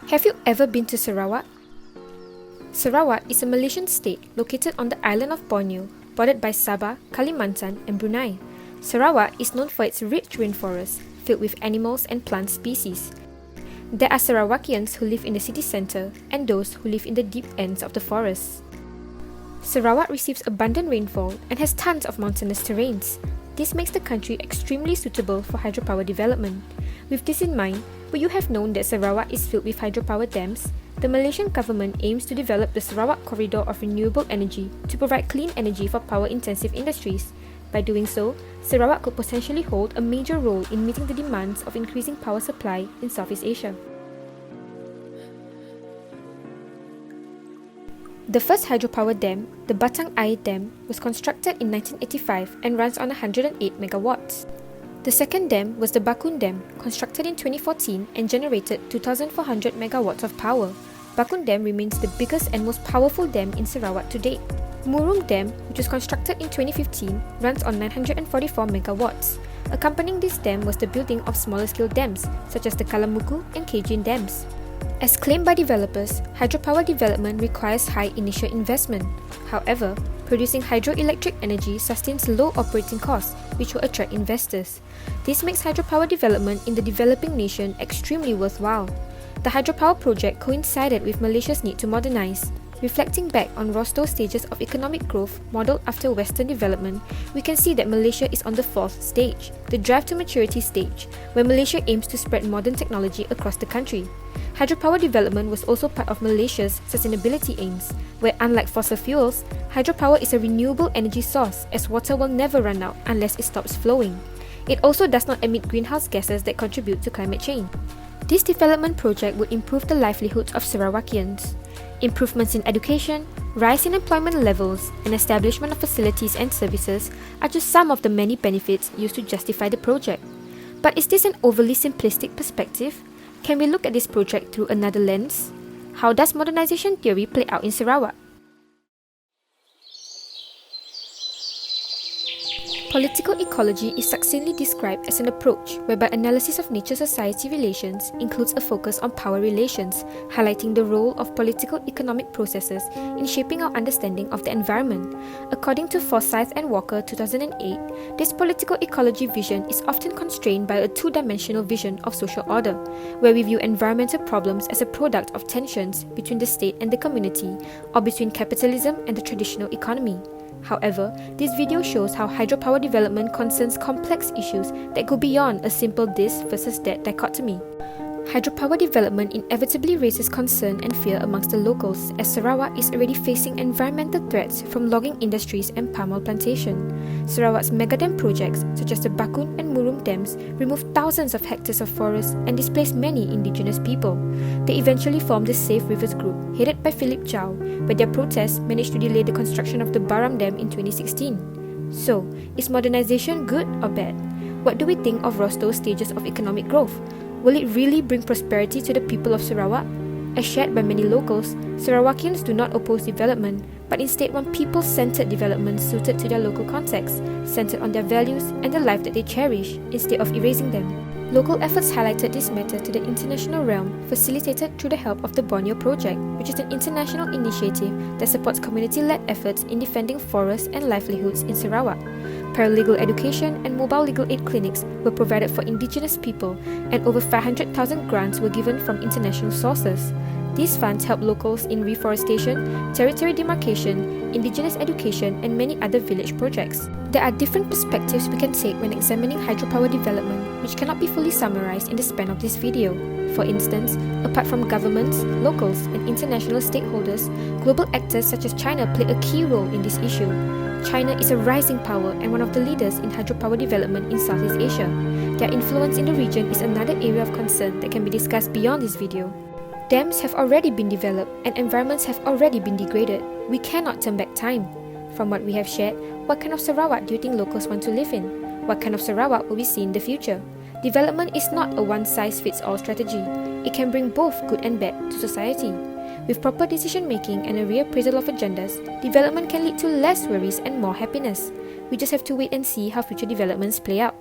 Have you ever been to Sarawak? Sarawak is a Malaysian state located on the island of Borneo, bordered by Sabah, Kalimantan and Brunei. Sarawak is known for its rich rainforests, filled with animals and plant species. There are Sarawakians who live in the city centre and those who live in the deep ends of the forests. Sarawak receives abundant rainfall and has tons of mountainous terrains. This makes the country extremely suitable for hydropower development. With this in mind, would you have known that Sarawak is filled with hydropower dams? The Malaysian government aims to develop the Sarawak Corridor of Renewable Energy to provide clean energy for power-intensive industries. By doing so, Sarawak could potentially hold a major role in meeting the demands of increasing power supply in Southeast Asia. The first hydropower dam, the Batang Air Dam, was constructed in 1985 and runs on 108 megawatts. The second dam was the Bakun Dam, constructed in 2014 and generated 2,400 megawatts of power. Bakun Dam remains the biggest and most powerful dam in Sarawak to date. Murum Dam, which was constructed in 2015, runs on 944 megawatts. Accompanying this dam was the building of smaller-scale dams, such as the Kalamuku and Kejin dams. As claimed by developers, hydropower development requires high initial investment. However, producing hydroelectric energy sustains low operating costs, which will attract investors. This makes hydropower development in the developing nation extremely worthwhile. The hydropower project coincided with Malaysia's need to modernize. Reflecting back on Rostow's stages of economic growth modelled after Western development, we can see that Malaysia is on the fourth stage, the drive to maturity stage, where Malaysia aims to spread modern technology across the country. Hydropower development was also part of Malaysia's sustainability aims, where unlike fossil fuels, hydropower is a renewable energy source as water will never run out unless it stops flowing. It also does not emit greenhouse gases that contribute to climate change. This development project would improve the livelihoods of Sarawakians. Improvements in education, rise in employment levels, and establishment of facilities and services are just some of the many benefits used to justify the project. But is this an overly simplistic perspective? Can we look at this project through another lens? How does modernization theory play out in Sarawak? Political ecology is succinctly described as an approach whereby analysis of nature-society relations includes a focus on power relations, highlighting the role of political-economic processes in shaping our understanding of the environment. According to Forsyth and Walker 2008, this political ecology vision is often constrained by a two-dimensional vision of social order, where we view environmental problems as a product of tensions between the state and the community, or between capitalism and the traditional economy. However, this video shows how hydropower development concerns complex issues that go beyond a simple this versus that dichotomy. Hydropower development inevitably raises concern and fear amongst the locals, as Sarawak is already facing environmental threats from logging industries and palm oil plantation. Sarawak's megadam projects, such as the Bakun and Murum dams, remove thousands of hectares of forest and displace many indigenous people. They eventually formed the Safe Rivers Group, headed by Philip Chow, but their protests managed to delay the construction of the Baram Dam in 2016. So, is modernization good or bad? What do we think of Rostow's stages of economic growth? Will it really bring prosperity to the people of Sarawak? As shared by many locals, Sarawakians do not oppose development, but instead want people-centered development suited to their local context, centered on their values and the life that they cherish, instead of erasing them. Local efforts highlighted this matter to the international realm, facilitated through the help of the Borneo Project, which is an international initiative that supports community-led efforts in defending forests and livelihoods in Sarawak. Paralegal education and mobile legal aid clinics were provided for indigenous people, and over 500,000 grants were given from international sources. These funds help locals in reforestation, territory demarcation, indigenous education, and many other village projects. There are different perspectives we can take when examining hydropower development, which cannot be fully summarized in the span of this video. For instance, apart from governments, locals, and international stakeholders, global actors such as China play a key role in this issue. China is a rising power and one of the leaders in hydropower development in Southeast Asia. Their influence in the region is another area of concern that can be discussed beyond this video. Dams have already been developed and environments have already been degraded. We cannot turn back time. From what we have shared, what kind of Sarawak do you think locals want to live in? What kind of Sarawak will we see in the future? Development is not a one-size-fits-all strategy. It can bring both good and bad to society. With proper decision-making and a reappraisal of agendas, development can lead to less worries and more happiness. We just have to wait and see how future developments play out.